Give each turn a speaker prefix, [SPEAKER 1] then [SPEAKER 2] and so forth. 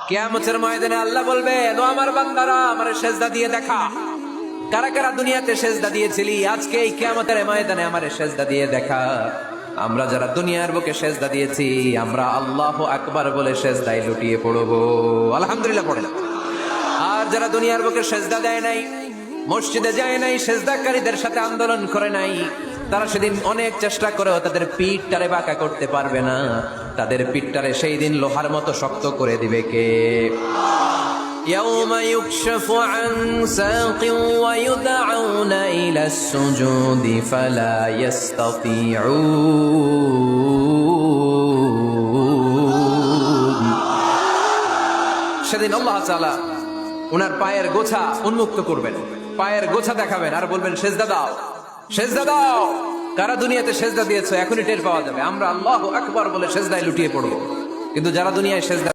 [SPEAKER 1] কিয়ামতের ময়দানে আল্লাহ বলবেন, ও আমার বান্দারা আমারে সেজদা দিয়ে দেখা। কারা কারা দুনিয়াতে সেজদা দিয়েছিলি, আজকে এই কিয়ামতের ময়দানে আমারে সেজদা দিয়ে দেখা। আমরা যারা দুনিয়ার বুকে সেজদা দিয়েছি, আমরা আল্লাহু আকবার বলে সেজদায় লুটিয়ে পড়বো, আলহামদুলিল্লাহ পড়ে। আর যারা দুনিয়ার বুকে সেজদা দেয় নাই, মসজিদে যায় নাই, সেজদাকারীদের সাথে আন্দোলন করে নাই, তারা সেদিন অনেক চেষ্টা করেও তাদের পিঠটারে বাঁকা করতে পারবে না। তাদের পিঠটারে সেই দিন লোহার মতো শক্ত করে দিবে কে? يوم يكشف عن ساق ويدعون إلى السجود فلا يستطيعون। সেদিন আল্লাহ তাআলা উনার পায়ের গোছা উন্মুক্ত করবেন, পায়ের গোছা দেখাবেন আর বলবেন, সেজদা দাও, সেজদা দাও। কারা দুনিয়াতে সেজদা দিয়েছো এখনই টের পাওয়া যাবে। আমরা আল্লাহু আকবার বলে সেজদায় লুটিয়ে পড়বো, কিন্তু যারা দুনিয়ায় সেজদা